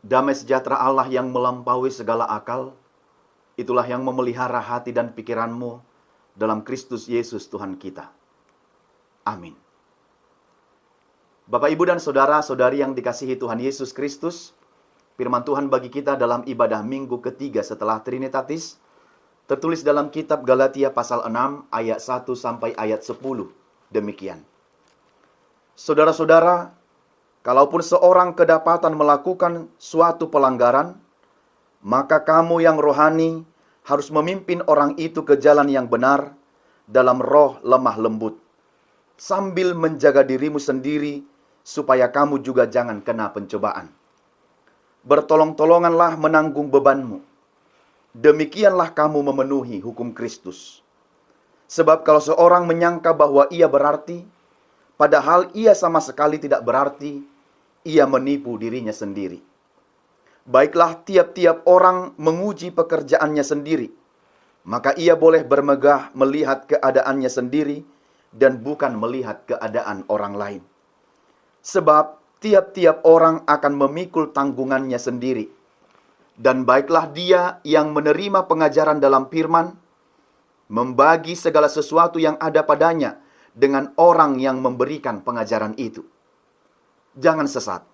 Damai sejahtera Allah yang melampaui segala akal, itulah yang memelihara hati dan pikiranmu dalam Kristus Yesus Tuhan kita. Amin. Bapak, Ibu, dan saudara-saudari yang dikasihi Tuhan Yesus Kristus, firman Tuhan bagi kita dalam ibadah minggu ketiga setelah Trinitatis, tertulis dalam kitab Galatia pasal 6 ayat 1 sampai ayat 10. Demikian. Saudara-saudara, kalaupun seorang kedapatan melakukan suatu pelanggaran, maka kamu yang rohani harus memimpin orang itu ke jalan yang benar dalam roh lemah lembut, sambil menjaga dirimu sendiri supaya kamu juga jangan kena pencobaan. Bertolong-tolonganlah menanggung bebanmu. Demikianlah kamu memenuhi hukum Kristus. Sebab kalau seorang menyangka bahwa ia berarti, padahal ia sama sekali tidak berarti, ia menipu dirinya sendiri. Baiklah, tiap-tiap orang menguji pekerjaannya sendiri, maka ia boleh bermegah melihat keadaannya sendiri dan bukan melihat keadaan orang lain. Sebab tiap-tiap orang akan memikul tanggungannya sendiri. Dan baiklah dia yang menerima pengajaran dalam firman, membagi segala sesuatu yang ada padanya dengan orang yang memberikan pengajaran itu. Jangan sesat.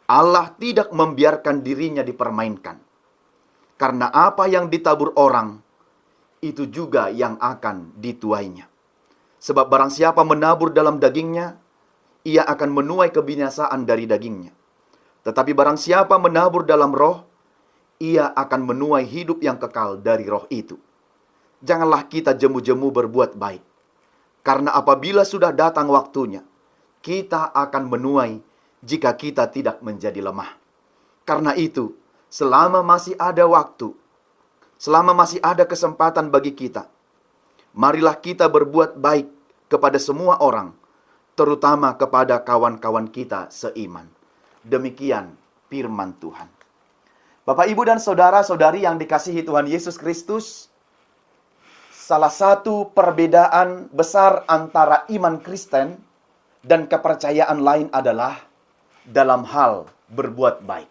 Allah tidak membiarkan dirinya dipermainkan. Karena apa yang ditabur orang, itu juga yang akan dituainya. Sebab barang siapa menabur dalam dagingnya, ia akan menuai kebinasaan dari dagingnya. Tetapi barang siapa menabur dalam roh, ia akan menuai hidup yang kekal dari roh itu. Janganlah kita jemu-jemu berbuat baik. Karena apabila sudah datang waktunya, kita akan menuai jika kita tidak menjadi lemah. Karena itu, selama masih ada waktu, selama masih ada kesempatan bagi kita, marilah kita berbuat baik kepada semua orang, terutama kepada kawan-kawan kita seiman. Demikian firman Tuhan. Bapak, Ibu, dan saudara-saudari yang dikasihi Tuhan Yesus Kristus, salah satu perbedaan besar antara iman Kristen dan kepercayaan lain adalah dalam hal berbuat baik.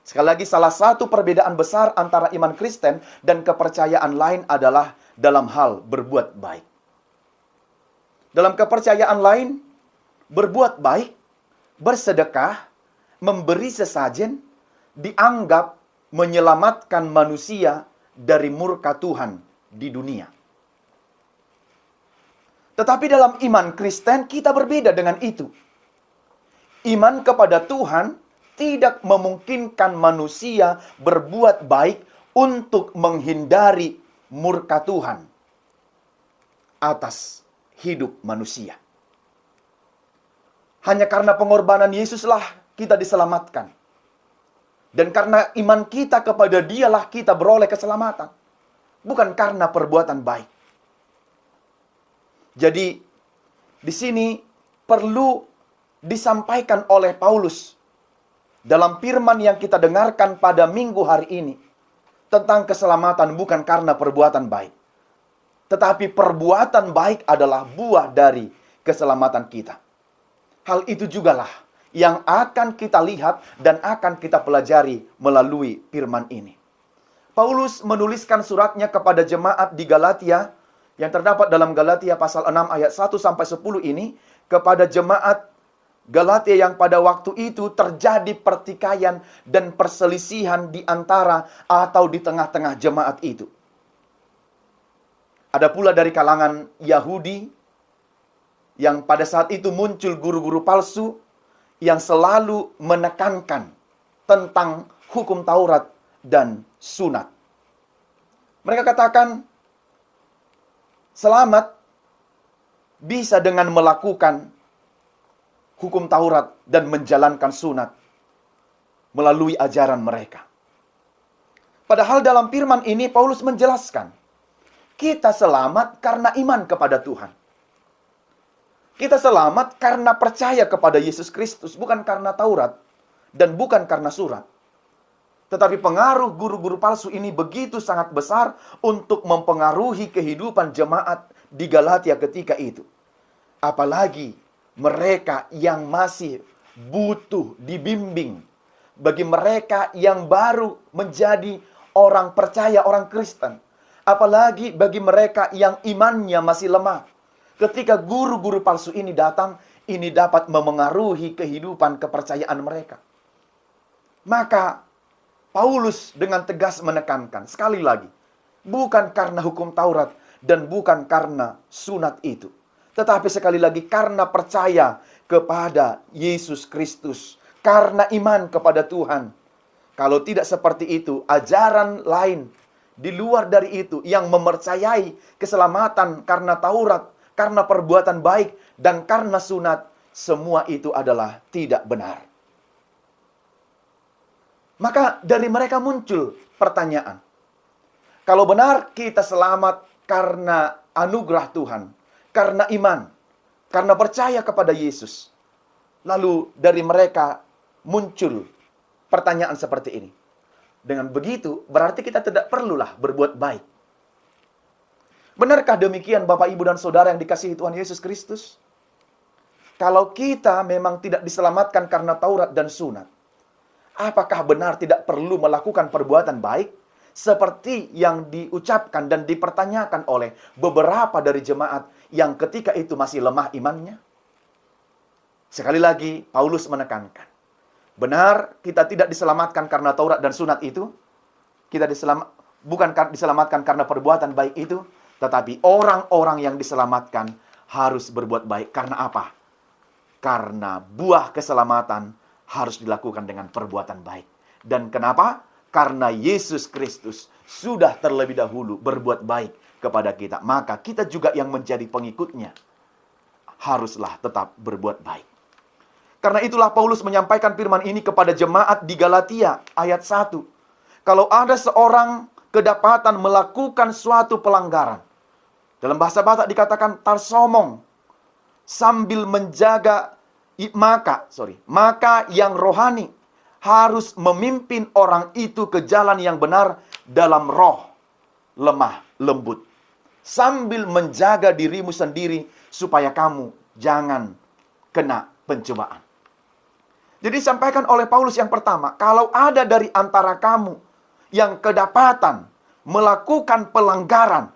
Sekali lagi, salah satu perbedaan besar antara iman Kristen dan kepercayaan lain adalah dalam hal berbuat baik. Dalam kepercayaan lain, berbuat baik, bersedekah, memberi sesajen, dianggap menyelamatkan manusia dari murka Tuhan di dunia. Tetapi dalam iman Kristen kita berbeda dengan itu. Iman kepada Tuhan tidak memungkinkan manusia berbuat baik untuk menghindari murka Tuhan atas hidup manusia. Hanya karena pengorbanan Yesuslah kita diselamatkan. Dan karena iman kita kepada Dialah kita beroleh keselamatan. Bukan karena perbuatan baik. Jadi, di sini perlu disampaikan oleh Paulus dalam firman yang kita dengarkan pada minggu hari ini tentang keselamatan bukan karena perbuatan baik. Tetapi perbuatan baik adalah buah dari keselamatan kita. Hal itu jugalah yang akan kita lihat dan akan kita pelajari melalui firman ini. Paulus menuliskan suratnya kepada jemaat di Galatia yang terdapat dalam Galatia pasal 6 ayat 1 sampai 10 ini, kepada jemaat Galatia yang pada waktu itu terjadi pertikaian dan perselisihan di antara atau di tengah-tengah jemaat itu. Ada pula dari kalangan Yahudi yang pada saat itu muncul guru-guru palsu yang selalu menekankan tentang hukum Taurat dan sunat. Mereka katakan, selamat bisa dengan melakukan hukum Taurat dan menjalankan sunat melalui ajaran mereka. Padahal dalam firman ini Paulus menjelaskan, kita selamat karena iman kepada Tuhan. Kita selamat karena percaya kepada Yesus Kristus, bukan karena Taurat dan bukan karena surat. Tetapi pengaruh guru-guru palsu ini begitu sangat besar untuk mempengaruhi kehidupan jemaat di Galatia ketika itu. Apalagi mereka yang masih butuh dibimbing, bagi mereka yang baru menjadi orang percaya, orang Kristen. Apalagi bagi mereka yang imannya masih lemah. Ketika guru-guru palsu ini datang, ini dapat memengaruhi kehidupan kepercayaan mereka. Maka Paulus dengan tegas menekankan, sekali lagi, bukan karena hukum Taurat dan bukan karena sunat itu, tetapi sekali lagi karena percaya kepada Yesus Kristus, karena iman kepada Tuhan. Kalau tidak seperti itu, ajaran lain di luar dari itu yang mempercayai keselamatan karena Taurat, karena perbuatan baik, dan karena sunat, semua itu adalah tidak benar. Maka dari mereka muncul pertanyaan. Kalau benar kita selamat karena anugerah Tuhan, karena iman, karena percaya kepada Yesus. Lalu dari mereka muncul pertanyaan seperti ini. Dengan begitu, berarti kita tidak perlulah berbuat baik. Benarkah demikian Bapak, Ibu, dan Saudara yang dikasihi Tuhan Yesus Kristus? Kalau kita memang tidak diselamatkan karena Taurat dan sunat, apakah benar tidak perlu melakukan perbuatan baik? Seperti yang diucapkan dan dipertanyakan oleh beberapa dari jemaat yang ketika itu masih lemah imannya. Sekali lagi, Paulus menekankan. Benar, kita tidak diselamatkan karena Taurat dan sunat itu. Kita bukan diselamatkan karena perbuatan baik itu. Tetapi orang-orang yang diselamatkan harus berbuat baik. Karena apa? Karena buah keselamatan harus dilakukan dengan perbuatan baik. Dan kenapa? Karena Yesus Kristus sudah terlebih dahulu berbuat baik kepada kita. Maka kita juga yang menjadi pengikutnya haruslah tetap berbuat baik. Karena itulah Paulus menyampaikan firman ini kepada jemaat di Galatia ayat 1. Kalau ada seorang kedapatan melakukan suatu pelanggaran, dalam bahasa Batak dikatakan tarsomong, sambil menjaga maka yang rohani harus memimpin orang itu ke jalan yang benar dalam roh lemah lembut, sambil menjaga dirimu sendiri supaya kamu jangan kena pencobaan. Jadi disampaikan oleh Paulus yang pertama, kalau ada dari antara kamu yang kedapatan melakukan pelanggaran,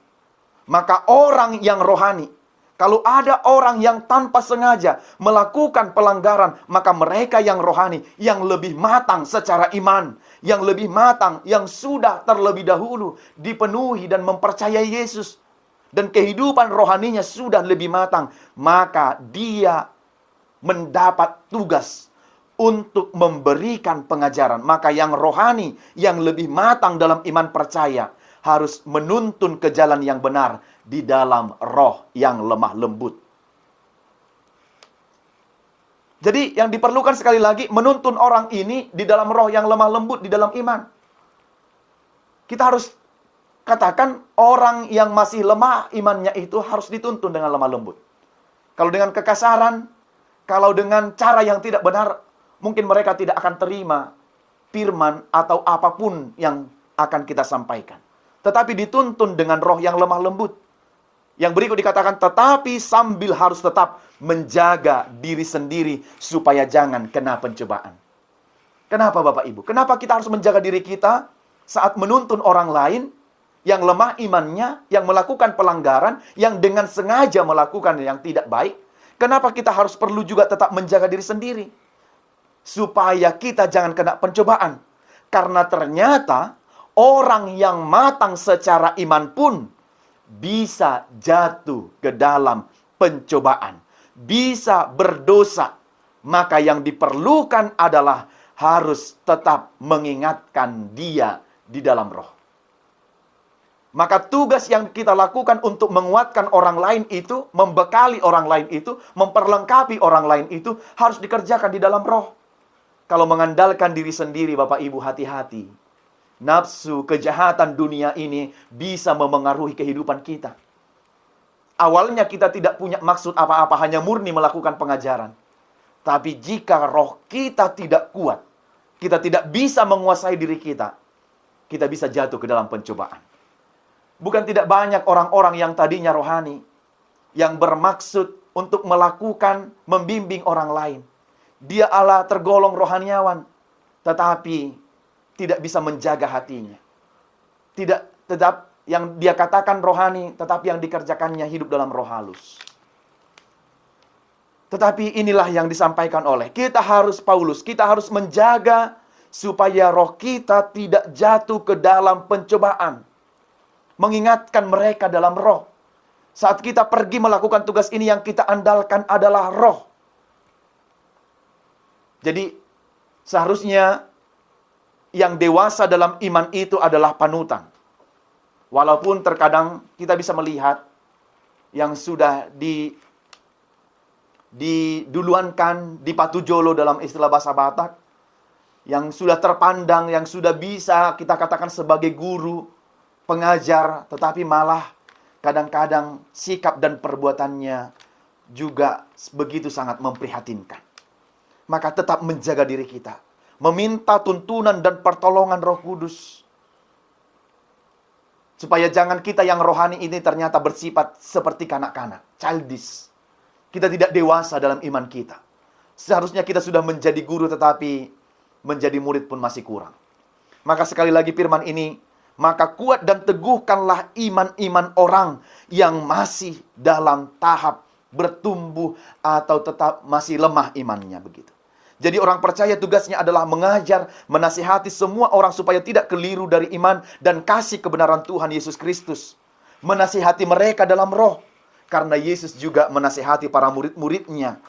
maka orang yang rohani, kalau ada orang yang tanpa sengaja melakukan pelanggaran, maka mereka yang rohani, yang lebih matang secara iman, yang lebih matang, yang sudah terlebih dahulu dipenuhi dan mempercayai Yesus, dan kehidupan rohaninya sudah lebih matang, maka dia mendapat tugas untuk memberikan pengajaran. Maka yang rohani, yang lebih matang dalam iman percaya, harus menuntun ke jalan yang benar di dalam roh yang lemah lembut. Jadi yang diperlukan sekali lagi, menuntun orang ini di dalam roh yang lemah lembut, di dalam iman. Kita harus katakan orang yang masih lemah imannya itu harus dituntun dengan lemah lembut. Kalau dengan kekasaran, kalau dengan cara yang tidak benar, mungkin mereka tidak akan terima firman atau apapun yang akan kita sampaikan. Tetapi dituntun dengan roh yang lemah lembut. Yang berikut dikatakan, tetapi sambil harus tetap menjaga diri sendiri supaya jangan kena pencobaan. Kenapa Bapak Ibu? Kenapa kita harus menjaga diri kita saat menuntun orang lain yang lemah imannya, yang melakukan pelanggaran, yang dengan sengaja melakukan yang tidak baik? Kenapa kita harus perlu juga tetap menjaga diri sendiri? Supaya kita jangan kena pencobaan. Karena ternyata orang yang matang secara iman pun bisa jatuh ke dalam pencobaan, bisa berdosa. Maka yang diperlukan adalah harus tetap mengingatkan dia di dalam roh. Maka tugas yang kita lakukan untuk menguatkan orang lain itu, membekali orang lain itu, memperlengkapi orang lain itu, harus dikerjakan di dalam roh. Kalau mengandalkan diri sendiri, Bapak Ibu, hati-hati. Nafsu kejahatan dunia ini bisa memengaruhi kehidupan kita. Awalnya kita tidak punya maksud apa-apa, hanya murni melakukan pengajaran. Tapi jika roh kita tidak kuat, kita tidak bisa menguasai diri kita, kita bisa jatuh ke dalam pencobaan. Bukan tidak banyak orang-orang yang tadinya rohani, yang bermaksud untuk melakukan, membimbing orang lain. Dia ala tergolong rohaniawan. tetapi tidak bisa menjaga hatinya. Tidak tetap yang dia katakan rohani, tetapi yang dikerjakannya hidup dalam roh halus. Tetapi inilah yang disampaikan oleh kita harus menjaga supaya roh kita tidak jatuh ke dalam pencobaan. Mengingatkan mereka dalam roh. Saat kita pergi melakukan tugas ini, yang kita andalkan adalah roh. Jadi seharusnya yang dewasa dalam iman itu adalah panutan. Walaupun terkadang kita bisa melihat yang sudah diduluankan, dipatujolo dalam istilah bahasa Batak, yang sudah terpandang, yang sudah bisa kita katakan sebagai guru, pengajar, tetapi malah kadang-kadang sikap dan perbuatannya juga begitu sangat memprihatinkan. Maka tetap menjaga diri kita, meminta tuntunan dan pertolongan Roh Kudus, supaya jangan kita yang rohani ini ternyata bersifat seperti kanak-kanak, childish. Kita tidak dewasa dalam iman kita. Seharusnya kita sudah menjadi guru, tetapi menjadi murid pun masih kurang. Maka sekali lagi firman ini, maka kuat dan teguhkanlah iman-iman orang yang masih dalam tahap bertumbuh atau tetap masih lemah imannya, begitu. Jadi orang percaya tugasnya adalah mengajar, menasihati semua orang supaya tidak keliru dari iman dan kasih kebenaran Tuhan Yesus Kristus. Menasihati mereka dalam roh, karena Yesus juga menasihati para murid-muridnya.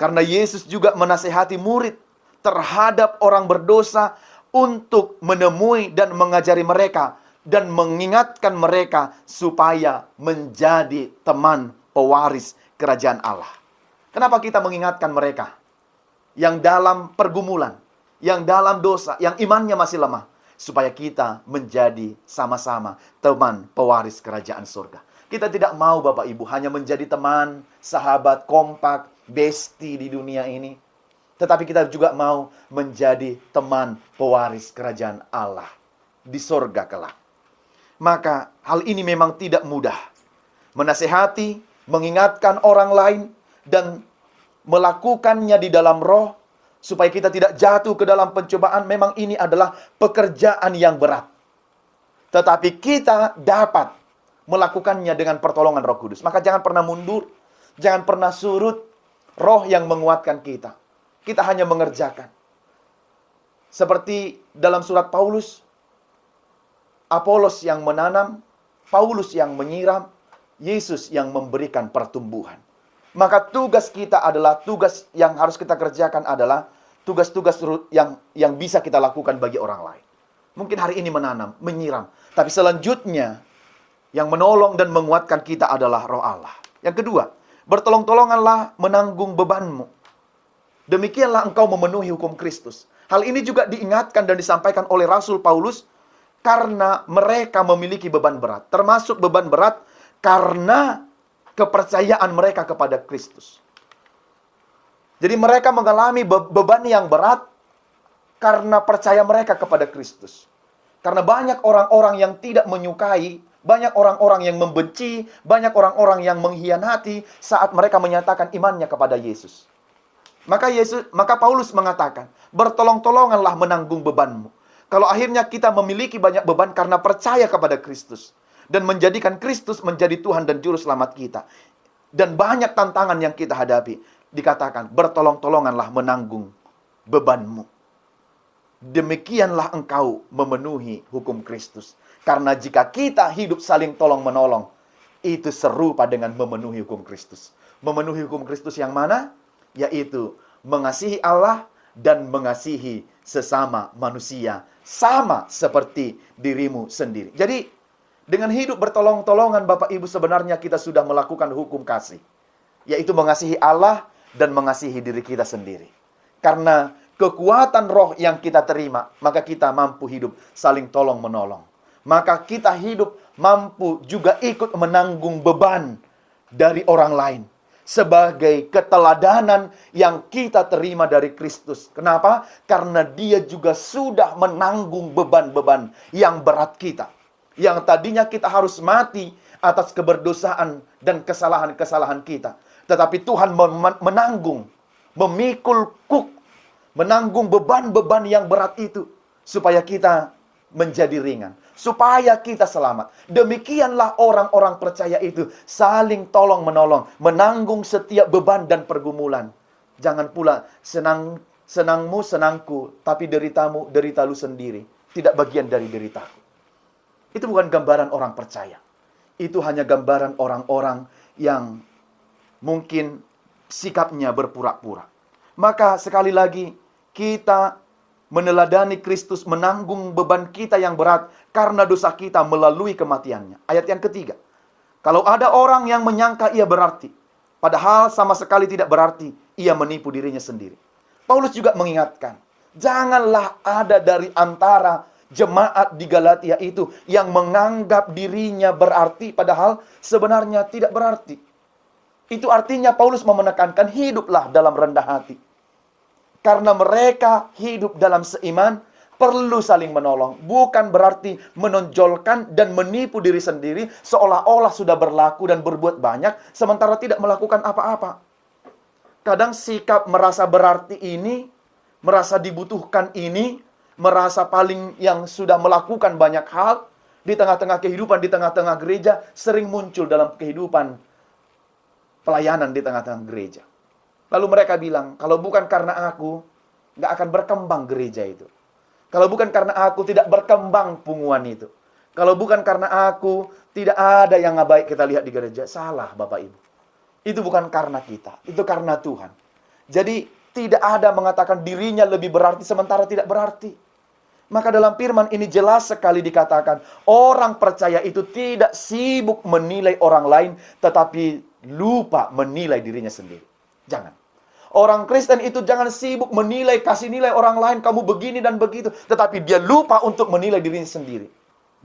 Karena Yesus juga menasihati murid terhadap orang berdosa untuk menemui dan mengajari mereka dan mengingatkan mereka supaya menjadi teman pewaris kerajaan Allah. Kenapa kita mengingatkan mereka yang dalam pergumulan, yang dalam dosa, yang imannya masih lemah? Supaya kita menjadi sama-sama teman pewaris kerajaan surga. Kita tidak mau Bapak Ibu hanya menjadi teman, sahabat, kompak, bestie di dunia ini. Tetapi kita juga mau menjadi teman pewaris kerajaan Allah di surga kelak. Maka hal ini memang tidak mudah. Menasehati, mengingatkan orang lain, dan melakukannya di dalam roh, supaya kita tidak jatuh ke dalam pencobaan. Memang ini adalah pekerjaan yang berat. Tetapi kita dapat melakukannya dengan pertolongan Roh Kudus. Maka jangan pernah mundur, jangan pernah surut. Roh yang menguatkan kita. Kita hanya mengerjakan. Seperti dalam surat Paulus, Apolos yang menanam, Paulus yang menyiram, Yesus yang memberikan pertumbuhan. Maka tugas kita adalah, tugas yang harus kita kerjakan adalah tugas-tugas yang bisa kita lakukan bagi orang lain. Mungkin hari ini menanam, menyiram. Tapi selanjutnya, yang menolong dan menguatkan kita adalah Roh Allah. Yang kedua, bertolong-tolonganlah menanggung bebanmu. Demikianlah engkau memenuhi hukum Kristus. Hal ini juga diingatkan dan disampaikan oleh Rasul Paulus, karena mereka memiliki beban berat. Termasuk beban berat karena kepercayaan mereka kepada Kristus. Jadi mereka mengalami beban yang berat karena percaya mereka kepada Kristus. Karena banyak orang-orang yang tidak menyukai, banyak orang-orang yang membenci, banyak orang-orang yang mengkhianati saat mereka menyatakan imannya kepada Yesus. Maka Paulus mengatakan, bertolong-tolonganlah menanggung bebanmu. Kalau akhirnya kita memiliki banyak beban karena percaya kepada Kristus dan menjadikan Kristus menjadi Tuhan dan Juru Selamat kita, dan banyak tantangan yang kita hadapi, dikatakan bertolong-tolonganlah menanggung bebanmu. Demikianlah engkau memenuhi hukum Kristus. Karena jika kita hidup saling tolong-menolong, itu serupa dengan memenuhi hukum Kristus. Memenuhi hukum Kristus yang mana? Yaitu mengasihi Allah dan mengasihi sesama manusia, sama seperti dirimu sendiri. Jadi, dengan hidup bertolong-tolongan, Bapak Ibu, sebenarnya kita sudah melakukan hukum kasih, yaitu mengasihi Allah dan mengasihi diri kita sendiri. Karena kekuatan roh yang kita terima, maka kita mampu hidup saling tolong-menolong. Maka kita hidup mampu juga ikut menanggung beban dari orang lain, sebagai keteladanan yang kita terima dari Kristus. Kenapa? Karena dia juga sudah menanggung beban-beban yang berat kita. Yang tadinya kita harus mati atas keberdosaan dan kesalahan-kesalahan kita. Tetapi Tuhan menanggung, memikul kuk menanggung beban-beban yang berat itu, supaya kita menjadi ringan, supaya kita selamat. Demikianlah orang-orang percaya itu saling tolong-menolong, menanggung setiap beban dan pergumulan. Jangan pula senangmu senangku, tapi deritamu derita lu sendiri, tidak bagian dari deritaku. Itu bukan gambaran orang percaya. Itu hanya gambaran orang-orang yang mungkin sikapnya berpura-pura. Maka sekali lagi, kita meneladani Kristus menanggung beban kita yang berat karena dosa kita melalui kematiannya. Ayat yang ketiga. Kalau ada orang yang menyangka ia berarti, padahal sama sekali tidak berarti, ia menipu dirinya sendiri. Paulus juga mengingatkan, janganlah ada dari antara jemaat di Galatia itu yang menganggap dirinya berarti, padahal sebenarnya tidak berarti. Itu artinya Paulus mau menekankan, hiduplah dalam rendah hati. Karena mereka hidup dalam seiman, perlu saling menolong. Bukan berarti menonjolkan dan menipu diri sendiri, seolah-olah sudah berlaku dan berbuat banyak, sementara tidak melakukan apa-apa. Kadang sikap merasa berarti ini, merasa dibutuhkan ini, merasa paling yang sudah melakukan banyak hal, di tengah-tengah kehidupan, di tengah-tengah gereja, sering muncul dalam kehidupan pelayanan di tengah-tengah gereja. Lalu mereka bilang, kalau bukan karena aku, nggak akan berkembang gereja itu. Kalau bukan karena aku, tidak berkembang punguan itu. Kalau bukan karena aku, tidak ada yang baik kita lihat di gereja. Salah, Bapak Ibu. Itu bukan karena kita, itu karena Tuhan. Jadi, tidak ada mengatakan dirinya lebih berarti, sementara tidak berarti. Maka dalam firman ini jelas sekali dikatakan, orang percaya itu tidak sibuk menilai orang lain, tetapi lupa menilai dirinya sendiri. Jangan. Orang Kristen itu jangan sibuk menilai, kasih nilai orang lain, kamu begini dan begitu. Tetapi dia lupa untuk menilai dirinya sendiri.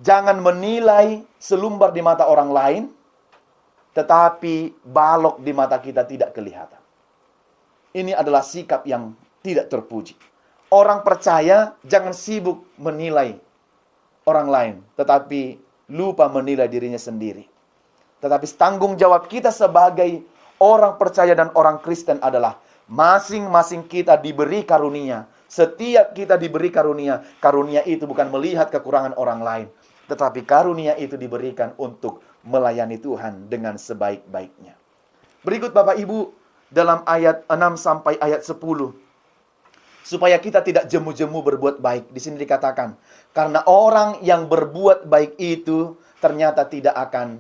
Jangan menilai selumbar di mata orang lain, tetapi balok di mata kita tidak kelihatan. Ini adalah sikap yang tidak terpuji. Orang percaya jangan sibuk menilai orang lain, tetapi lupa menilai dirinya sendiri. Tetapi tanggung jawab kita sebagai orang percaya dan orang Kristen adalah masing-masing kita diberi karunia. Setiap kita diberi karunia, karunia itu bukan melihat kekurangan orang lain, tetapi karunia itu diberikan untuk melayani Tuhan dengan sebaik-baiknya. Berikut Bapak Ibu, dalam ayat 6 sampai ayat 10. Supaya kita tidak jemu-jemu berbuat baik. Di sini dikatakan, karena orang yang berbuat baik itu ternyata tidak akan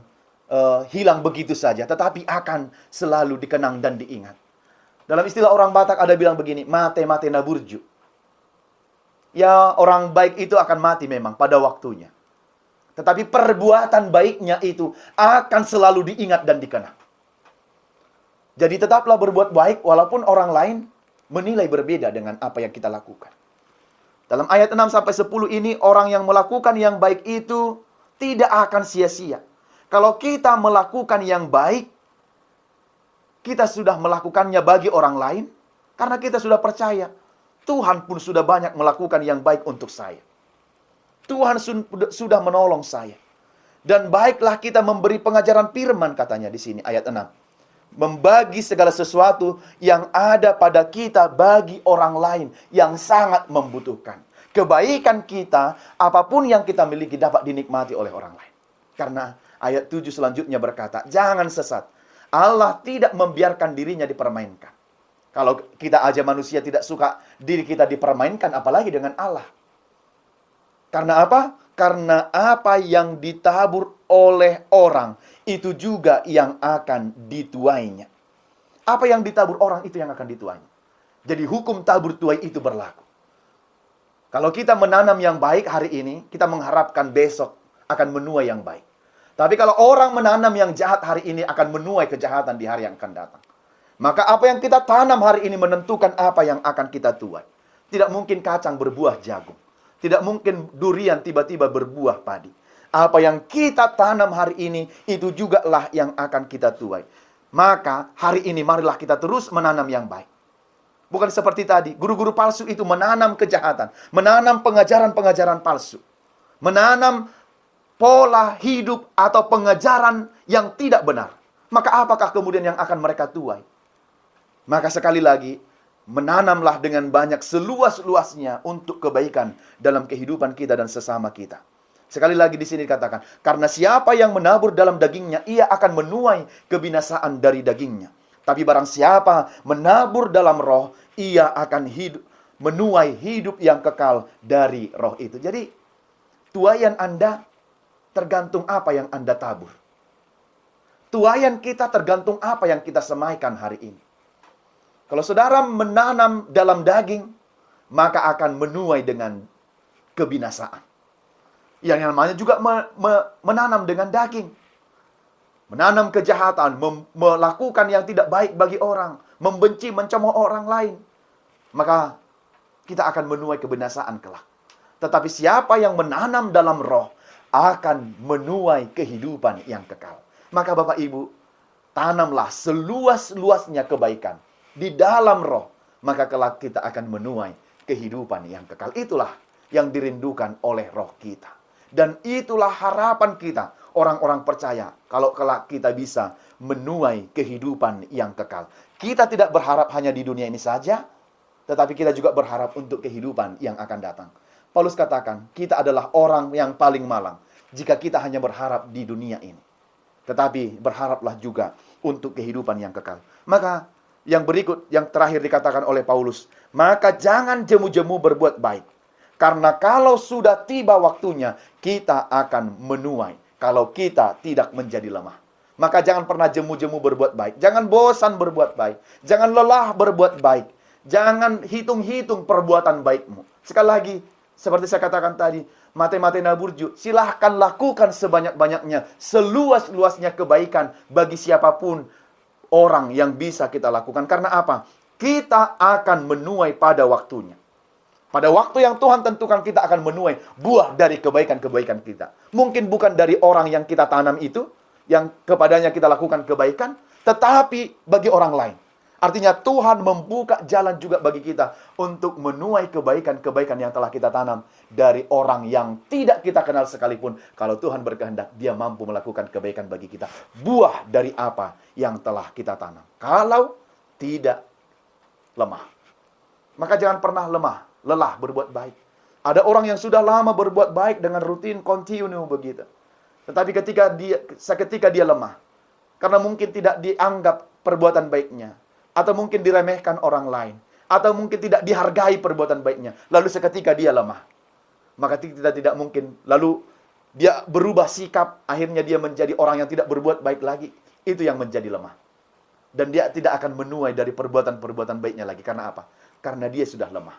hilang begitu saja, tetapi akan selalu dikenang dan diingat. Dalam istilah orang Batak ada bilang begini, mate-mate naburju. Ya, orang baik itu akan mati memang pada waktunya. Tetapi perbuatan baiknya itu akan selalu diingat dan dikenang. Jadi tetaplah berbuat baik walaupun orang lain menilai berbeda dengan apa yang kita lakukan. Dalam ayat 6 sampai 10 ini, orang yang melakukan yang baik itu tidak akan sia-sia. Kalau kita melakukan yang baik, kita sudah melakukannya bagi orang lain, karena kita sudah percaya, Tuhan pun sudah banyak melakukan yang baik untuk saya. Tuhan sudah menolong saya. Dan baiklah kita memberi pengajaran firman, katanya di sini, ayat 6. Membagi segala sesuatu yang ada pada kita bagi orang lain yang sangat membutuhkan. Kebaikan kita, apapun yang kita miliki dapat dinikmati oleh orang lain. Karena ayat 7 selanjutnya berkata, jangan sesat. Allah tidak membiarkan dirinya dipermainkan. Kalau kita aja manusia tidak suka diri kita dipermainkan, apalagi dengan Allah. Karena apa? Karena apa yang ditabur oleh orang, itu juga yang akan dituainya. Apa yang ditabur orang, itu yang akan dituainya. Jadi hukum tabur tuai itu berlaku. Kalau kita menanam yang baik hari ini, kita mengharapkan besok akan menuai yang baik. Tapi kalau orang menanam yang jahat hari ini, akan menuai kejahatan di hari yang akan datang. Maka apa yang kita tanam hari ini menentukan apa yang akan kita tuai. Tidak mungkin kacang berbuah jagung. Tidak mungkin durian tiba-tiba berbuah padi. Apa yang kita tanam hari ini, itu juga lah yang akan kita tuai. Maka hari ini marilah kita terus menanam yang baik. Bukan seperti tadi, guru-guru palsu itu menanam kejahatan. Menanam pengajaran-pengajaran palsu. Menanam pola hidup atau pengajaran yang tidak benar. Maka apakah kemudian yang akan mereka tuai? Maka sekali lagi, menanamlah dengan banyak seluas-luasnya untuk kebaikan dalam kehidupan kita dan sesama kita. Sekali lagi di sini dikatakan, karena siapa yang menabur dalam dagingnya, ia akan menuai kebinasaan dari dagingnya. Tapi barang siapa menabur dalam roh, ia akan menuai hidup yang kekal dari roh itu. Jadi, tuaian Anda tergantung apa yang Anda tabur. Tuaian kita tergantung apa yang kita semaikan hari ini. Kalau saudara menanam dalam daging, maka akan menuai dengan kebinasaan. Yang namanya juga menanam dengan daging. Menanam kejahatan, melakukan yang tidak baik bagi orang, membenci, mencemooh orang lain. Maka kita akan menuai kebinasaan kelak. Tetapi siapa yang menanam dalam roh, akan menuai kehidupan yang kekal. Maka Bapak Ibu, tanamlah seluas-luasnya kebaikan di dalam roh. Maka kelak kita akan menuai kehidupan yang kekal. Itulah yang dirindukan oleh roh kita. Dan itulah harapan kita, orang-orang percaya, kalau kelak kita bisa menuai kehidupan yang kekal. Kita tidak berharap hanya di dunia ini saja, tetapi kita juga berharap untuk kehidupan yang akan datang. Paulus katakan, kita adalah orang yang paling malang jika kita hanya berharap di dunia ini. Tetapi berharaplah juga untuk kehidupan yang kekal. Maka yang berikut, yang terakhir dikatakan oleh Paulus, maka jangan jemu-jemu berbuat baik. Karena kalau sudah tiba waktunya, kita akan menuai. Kalau kita tidak menjadi lemah. Maka jangan pernah jemu-jemu berbuat baik. Jangan bosan berbuat baik. Jangan lelah berbuat baik. Jangan hitung-hitung perbuatan baikmu. Sekali lagi, seperti saya katakan tadi, mate-mate naburju, silahkan lakukan sebanyak-banyaknya, seluas-luasnya kebaikan bagi siapapun orang yang bisa kita lakukan. Karena apa? Kita akan menuai pada waktunya. Pada waktu yang Tuhan tentukan, kita akan menuai buah dari kebaikan-kebaikan kita. Mungkin bukan dari orang yang kita tanam itu, yang kepadanya kita lakukan kebaikan, tetapi bagi orang lain. Artinya Tuhan membuka jalan juga bagi kita untuk menuai kebaikan-kebaikan yang telah kita tanam dari orang yang tidak kita kenal sekalipun. Kalau Tuhan berkehendak, Dia mampu melakukan kebaikan bagi kita. Buah dari apa yang telah kita tanam. Kalau tidak lemah. Maka jangan pernah lelah berbuat baik. Ada orang yang sudah lama berbuat baik dengan rutin, continue begitu. Tetapi ketika dia lemah, karena mungkin tidak dianggap perbuatan baiknya, atau mungkin diremehkan orang lain, atau mungkin tidak dihargai perbuatan baiknya, lalu seketika dia lemah, maka kita tidak mungkin, lalu dia berubah sikap, akhirnya dia menjadi orang yang tidak berbuat baik lagi. Itu yang menjadi lemah. Dan dia tidak akan menuai dari perbuatan-perbuatan baiknya lagi. Karena apa? Karena dia sudah lemah.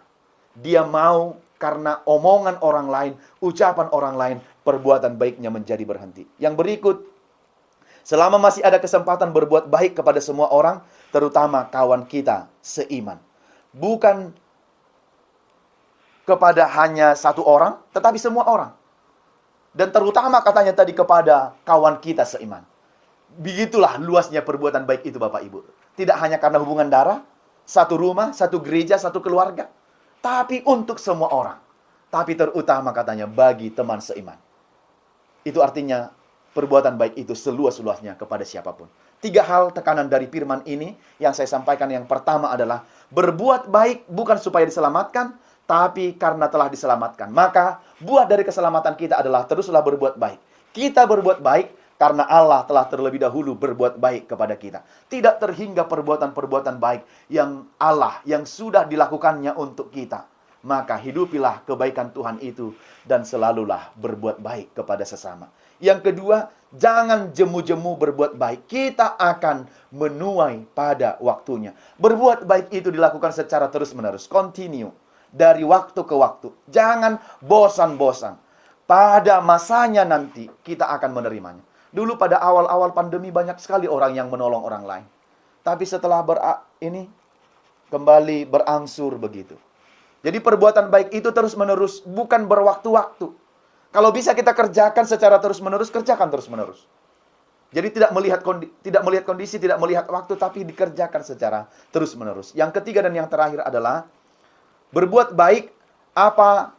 Dia mau karena omongan orang lain, ucapan orang lain, perbuatan baiknya menjadi berhenti. Yang berikut, selama masih ada kesempatan berbuat baik kepada semua orang, terutama kawan kita seiman. Bukan kepada hanya satu orang, tetapi semua orang. Dan terutama katanya tadi kepada kawan kita seiman. Begitulah luasnya perbuatan baik itu Bapak Ibu. Tidak hanya karena hubungan darah, satu rumah, satu gereja, satu keluarga. Tapi untuk semua orang. Tapi terutama katanya bagi teman seiman. Itu artinya perbuatan baik itu seluas-luasnya kepada siapapun. 3 hal tekanan dari firman ini yang saya sampaikan. Yang pertama adalah berbuat baik bukan supaya diselamatkan, tapi karena telah diselamatkan. Maka buah dari keselamatan kita adalah teruslah berbuat baik. Kita berbuat baik karena Allah telah terlebih dahulu berbuat baik kepada kita. Tidak terhingga perbuatan-perbuatan baik yang Allah yang sudah dilakukannya untuk kita. Maka hidupilah kebaikan Tuhan itu dan selalulah berbuat baik kepada sesama. Yang kedua, jangan jemu-jemu berbuat baik. Kita akan menuai pada waktunya. Berbuat baik itu dilakukan secara terus-menerus, continue, dari waktu ke waktu. Jangan bosan-bosan. Pada masanya nanti kita akan menerimanya. Dulu pada awal-awal pandemi banyak sekali orang yang menolong orang lain. Tapi setelah kembali berangsur begitu. Jadi perbuatan baik itu terus-menerus, bukan berwaktu-waktu. Kalau bisa kita kerjakan secara terus-menerus, kerjakan terus-menerus. Jadi tidak melihat kondisi, tidak melihat waktu, tapi dikerjakan secara terus-menerus. Yang ketiga dan yang terakhir adalah berbuat baik, apa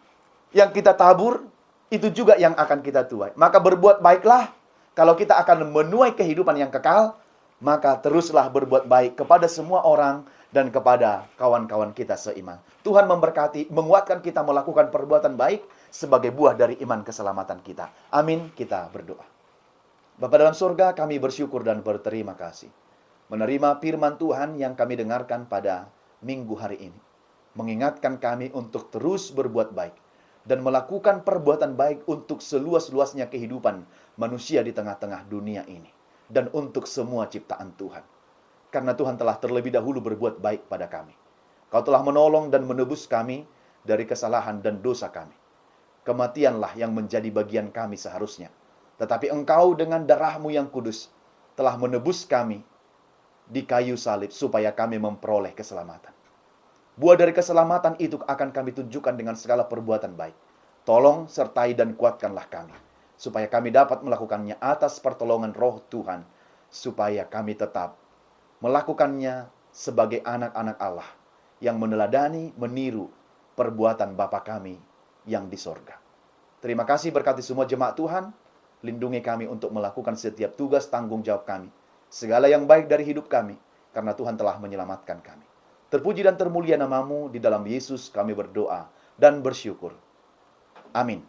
yang kita tabur, itu juga yang akan kita tuai. Maka berbuat baiklah, kalau kita akan menuai kehidupan yang kekal, maka teruslah berbuat baik kepada semua orang dan kepada kawan-kawan kita seiman. Tuhan memberkati, menguatkan kita melakukan perbuatan baik sebagai buah dari iman keselamatan kita. Amin, kita berdoa. Bapa dalam surga, kami bersyukur dan berterima kasih menerima firman Tuhan yang kami dengarkan pada minggu hari ini. Mengingatkan kami untuk terus berbuat baik dan melakukan perbuatan baik untuk seluas-luasnya kehidupan manusia di tengah-tengah dunia ini. Dan untuk semua ciptaan Tuhan. Karena Tuhan telah terlebih dahulu berbuat baik pada kami. Kau telah menolong dan menebus kami dari kesalahan dan dosa kami. Kematianlah yang menjadi bagian kami seharusnya. Tetapi Engkau dengan darah-Mu yang kudus telah menebus kami di kayu salib supaya kami memperoleh keselamatan. Buah dari keselamatan itu akan kami tunjukkan dengan segala perbuatan baik. Tolong, sertai, dan kuatkanlah kami, supaya kami dapat melakukannya atas pertolongan Roh Tuhan, supaya kami tetap melakukannya sebagai anak-anak Allah yang meneladani, meniru perbuatan Bapa kami yang di sorga. Terima kasih, berkati semua jemaat Tuhan. Lindungi kami untuk melakukan setiap tugas tanggung jawab kami. Segala yang baik dari hidup kami, karena Tuhan telah menyelamatkan kami. Terpuji dan termulia nama-Mu, di dalam Yesus kami berdoa dan bersyukur. Amin.